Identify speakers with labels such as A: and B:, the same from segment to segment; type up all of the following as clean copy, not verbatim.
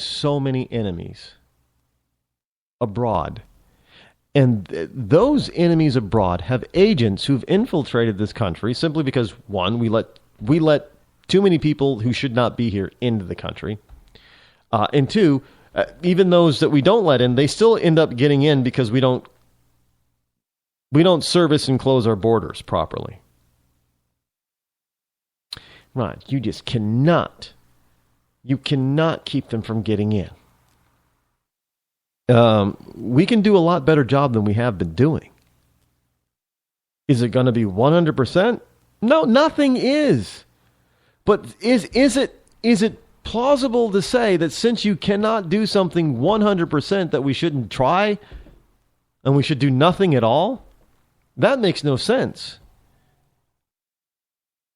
A: so many enemies abroad. And those enemies abroad have agents who've infiltrated this country simply because, one, we let too many people who should not be here into the country. And two, even those that we don't let in, they still end up getting in because we don't service and close our borders properly. Right, you just cannot keep them from getting in. We can do a lot better job than we have been doing. Is it going to be 100%? No, nothing is. But is it plausible to say that since you cannot do something 100% that we shouldn't try and we should do nothing at all? That makes no sense.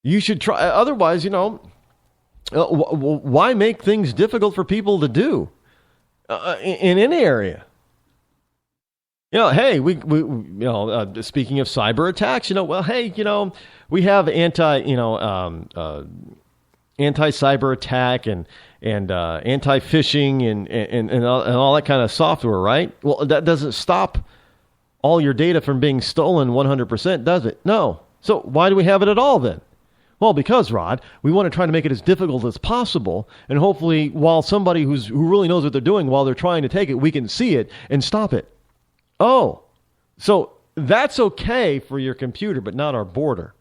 A: You should try. Otherwise, why make things difficult for people to do in any area? Hey, we speaking of cyber attacks, we have anti-cyber attack and anti-phishing and all that kind of software, right? Well, that doesn't stop all your data from being stolen 100%, does it? No. So why do we have it at all then? Well, because, Rod, we want to try to make it as difficult as possible, and hopefully while somebody who really knows what they're doing, while they're trying to take it, we can see it and stop it. Oh, so that's okay for your computer, but not our border.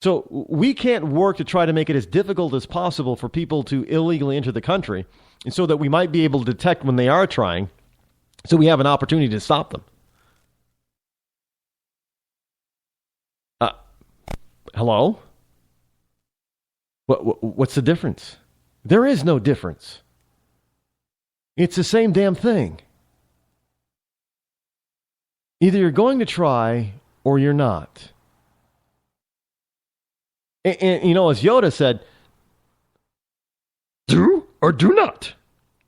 A: So we can't work to try to make it as difficult as possible for people to illegally enter the country, and so that we might be able to detect when they are trying, so we have an opportunity to stop them. Hello? What's the difference? There is no difference. It's the same damn thing. Either you're going to try or you're not. And as Yoda said, do or do not.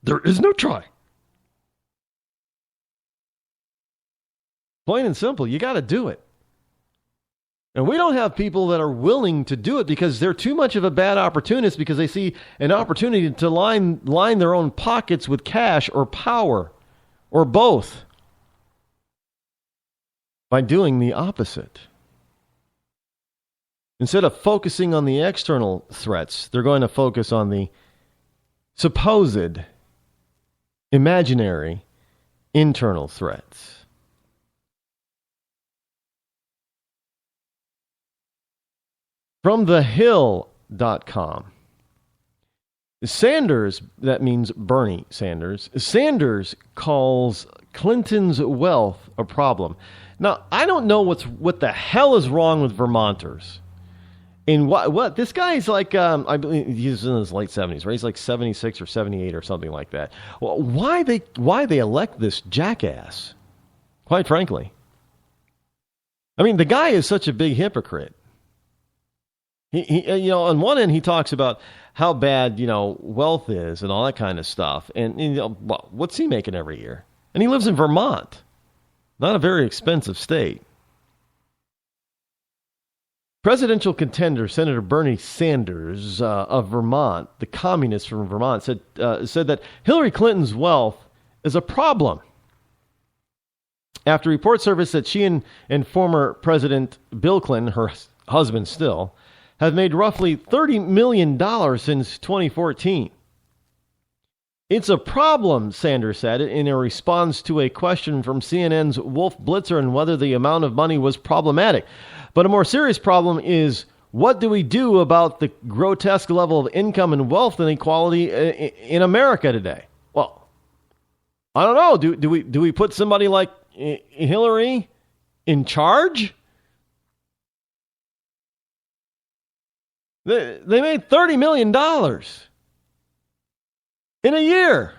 A: There is no try. Plain and simple, you got to do it. And we don't have people that are willing to do it because they're too much of a bad opportunist because they see an opportunity to line their own pockets with cash or power or both by doing the opposite. Instead of focusing on the external threats, they're going to focus on the supposed imaginary internal threats. From thehill.com. Sanders, that means Bernie Sanders, Sanders calls Clinton's wealth a problem. Now, I don't know what the hell is wrong with Vermonters. And what this guy is like, I believe he's in his late 70s, right? He's like 76 or 78 or something like that. Well, why they elect this jackass? Quite frankly. I mean, the guy is such a big hypocrite. He on one end, he talks about how bad, wealth is and all that kind of stuff. And, what's he making every year? And he lives in Vermont, not a very expensive state. Presidential contender Senator Bernie Sanders of Vermont, the communist from Vermont, said that Hillary Clinton's wealth is a problem after reports surfaced that she and former President Bill Clinton, her husband still, have made roughly $30 million since 2014. It's a problem, Sanders said, in a response to a question from CNN's Wolf Blitzer on whether the amount of money was problematic. But a more serious problem is, what do we do about the grotesque level of income and wealth inequality in America today? Well, I don't know. Do we put somebody like Hillary in charge? They made $30 million in a year.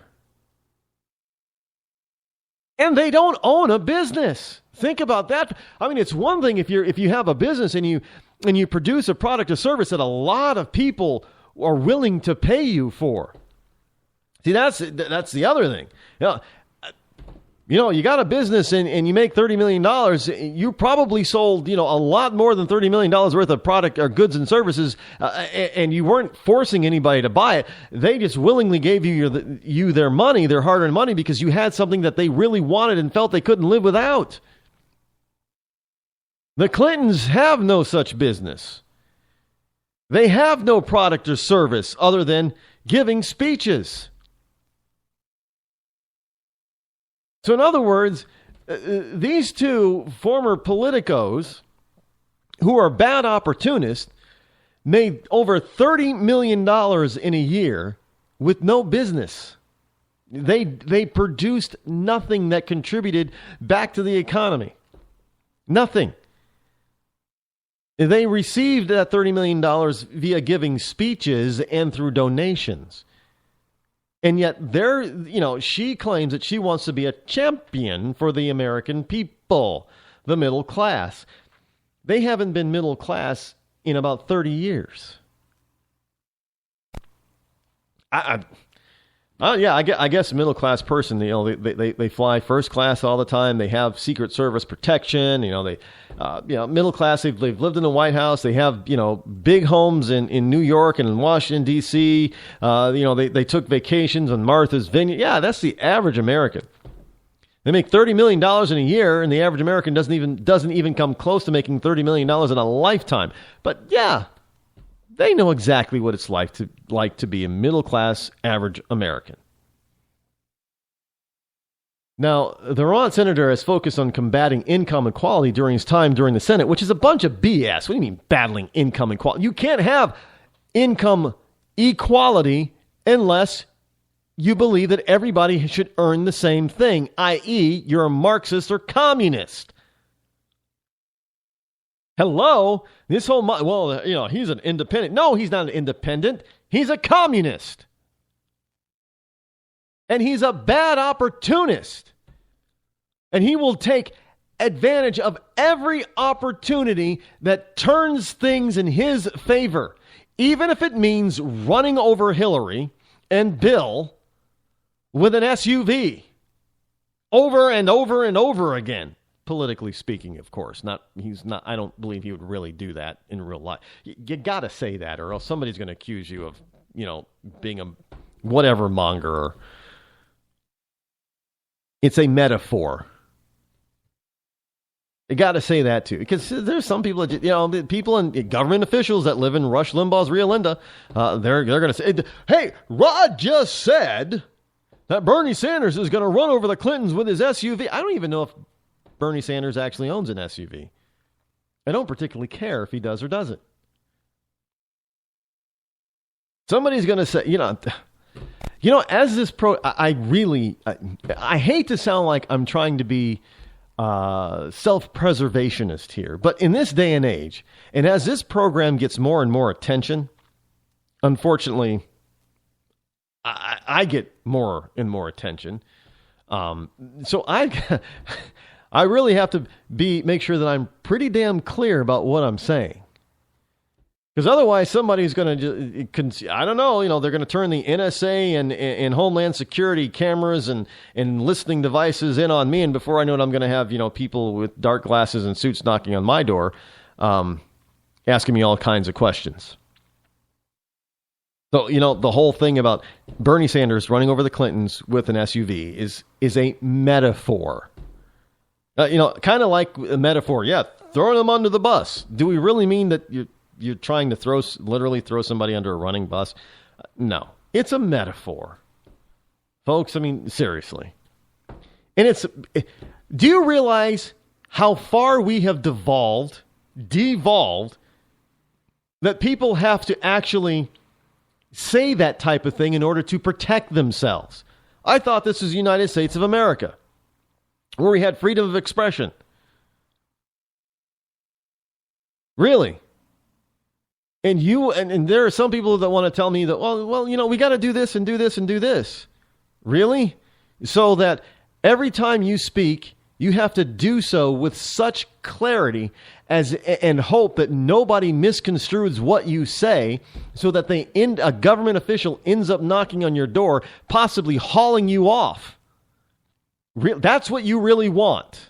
A: And they don't own a business. Think about that. I mean, it's one thing if you have a business and you produce a product or service that a lot of people are willing to pay you for. See, that's the other thing. You got a business and you make $30 million, you probably sold, a lot more than $30 million worth of product or goods and services, and you weren't forcing anybody to buy it. They just willingly gave you their money, their hard-earned money, because you had something that they really wanted and felt they couldn't live without. The Clintons have no such business. They have no product or service other than giving speeches. So in other words, these two former politicos who are bad opportunists made over $30 million in a year with no business. They produced nothing that contributed back to the economy. Nothing. They received that $30 million via giving speeches and through donations. And yet she claims that she wants to be a champion for the American people, the middle class. They haven't been middle class in about 30 years. I guess a middle class person, they fly first class all the time. They have Secret Service protection. Middle class. They've lived in the White House. They have big homes in New York and in Washington D.C. They took vacations on Martha's Vineyard. Yeah, that's the average American. They make $30 million in a year, and the average American doesn't even come close to making $30 million in a lifetime. But yeah. They know exactly what it's like to be a middle-class average American. Now, the Vermont senator has focused on combating income inequality during his time during the Senate, which is a bunch of BS. What do you mean battling income inequality? You can't have income equality unless you believe that everybody should earn the same thing, i.e., you're a Marxist or communist. Hello? He's an independent. No, he's not an independent. He's a communist. And he's a bad opportunist. And he will take advantage of every opportunity that turns things in his favor, even if it means running over Hillary and Bill with an SUV over and over and over again. Politically speaking, of course. I don't believe he would really do that in real life. You got to say that, or else somebody's going to accuse you of, being a whatever monger. It's a metaphor. You got to say that too, because there's some people that, people and government officials that live in Rush Limbaugh's Rio Linda. They're going to say, "Hey, Rod just said that Bernie Sanders is going to run over the Clintons with his SUV." I don't even know if Bernie Sanders actually owns an SUV. I don't particularly care if he does or doesn't. Somebody's going to say, as this I hate to sound like I'm trying to be self-preservationist here, but in this day and age, and as this program gets more and more attention, unfortunately, I get more and more attention. So I really have to make sure that I'm pretty damn clear about what I'm saying. Because otherwise somebody's going to, I don't know, they're going to turn the NSA and Homeland Security cameras and listening devices in on me. And before I know it, I'm going to have, people with dark glasses and suits knocking on my door, asking me all kinds of questions. So, the whole thing about Bernie Sanders running over the Clintons with an SUV is a metaphor. Kind of like a metaphor. Yeah, throwing them under the bus. Do we really mean that you're trying to literally throw somebody under a running bus? No, it's a metaphor, folks. I mean, seriously. And do you realize how far we have devolved, that people have to actually say that type of thing in order to protect themselves? I thought this was the United States of America, where we had freedom of expression. Really? And there are some people that want to tell me that, well, we got to do this and do this and do this. Really? So that every time you speak, you have to do so with such clarity and hope that nobody misconstrues what you say, so that a government official ends up knocking on your door, possibly hauling you off. That's what you really want.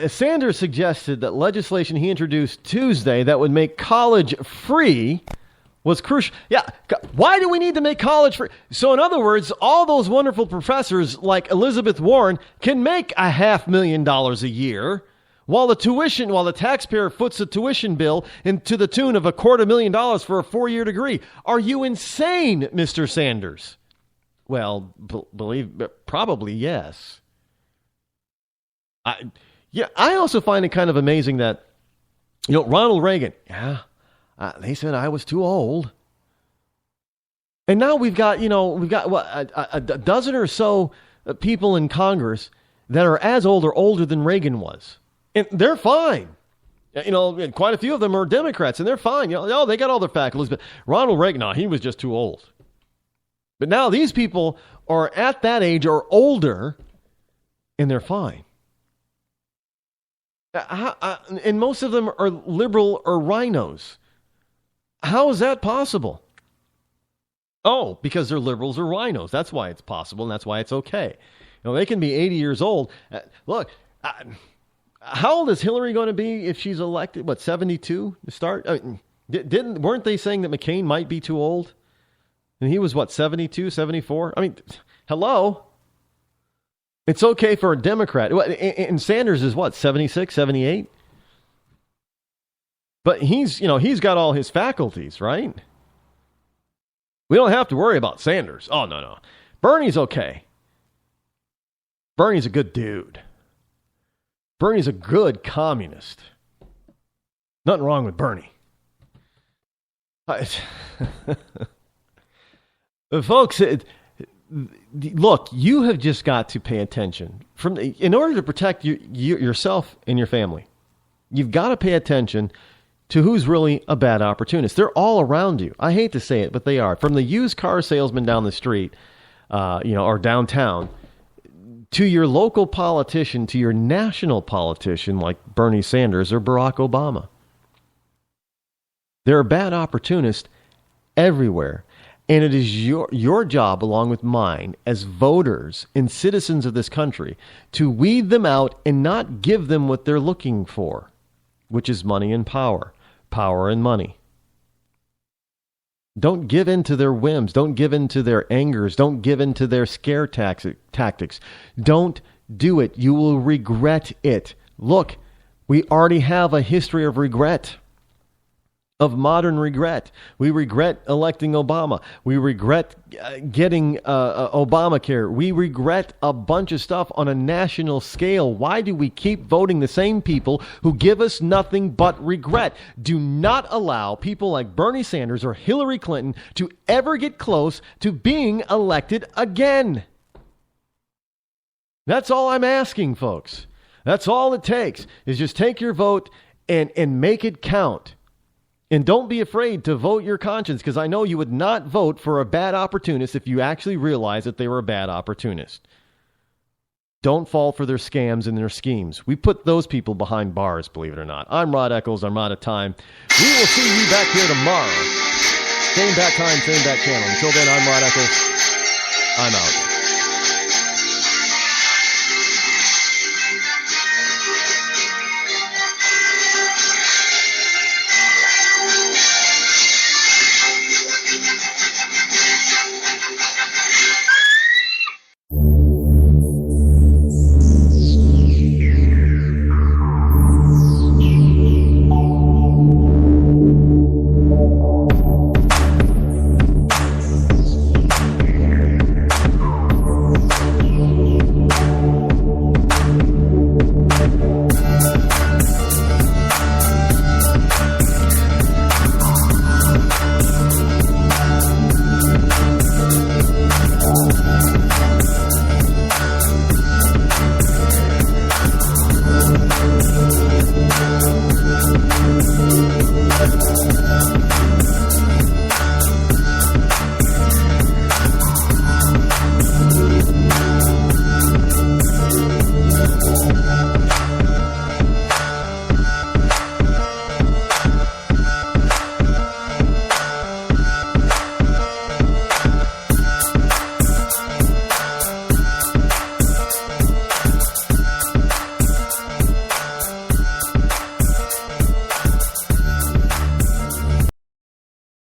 A: Sanders suggested that legislation he introduced Tuesday that would make college free was crucial. Yeah, why do we need to make college free? So in other words, all those wonderful professors like Elizabeth Warren can make $500,000 a year while the taxpayer foots a tuition bill to the tune of $250,000 for a 4-year degree. Are you insane, Mr. Sanders? Well, probably yes. I also find it kind of amazing that, Ronald Reagan, they said I was too old. And now we've got a dozen or so people in Congress that are as old or older than Reagan was. And they're fine. Quite a few of them are Democrats, and they're fine. They got all their faculties. But Ronald Reagan, he was just too old. But now these people are at that age or older, and they're fine. And most of them are liberal or rhinos. How is that possible? Oh, because they're liberals or rhinos. That's why it's possible, and that's why it's okay. They can be 80 years old. Look, how old is Hillary going to be if she's elected? 72 to start? Weren't they saying that McCain might be too old? And he was 72, 74? Hello? It's okay for a Democrat. And Sanders is 76, 78? But he's got all his faculties, right? We don't have to worry about Sanders. Oh, no. Bernie's okay. Bernie's a good dude. Bernie's a good communist. Nothing wrong with Bernie. Folks, look, you have just got to pay attention. In order to protect yourself and your family, you've got to pay attention to who's really a bad opportunist. They're all around you. I hate to say it, but they are. From the used car salesman down the street, or downtown, to your local politician, to your national politician like Bernie Sanders or Barack Obama. There are bad opportunists everywhere. And it is your job, along with mine, as voters and citizens of this country, to weed them out and not give them what they're looking for, which is money and power, power and money. Don't give in to their whims. Don't give in to their angers. Don't give in to their scare tactics. Don't do it. You will regret it. Look, we already have a history of regret. Of modern regret. We regret electing Obama. We regret getting Obamacare. We regret a bunch of stuff on a national scale. Why do we keep voting the same people who give us nothing but regret? Do not allow people like Bernie Sanders or Hillary Clinton to ever get close to being elected again. That's all I'm asking, folks. That's all it takes, is just take your vote and make it count. And don't be afraid to vote your conscience, because I know you would not vote for a bad opportunist if you actually realized that they were a bad opportunist. Don't fall for their scams and their schemes. We put those people behind bars, believe it or not. I'm Rod Eccles. I'm out of time. We will see you back here tomorrow. Same bat time, same bat channel. Until then, I'm Rod Eccles. I'm out.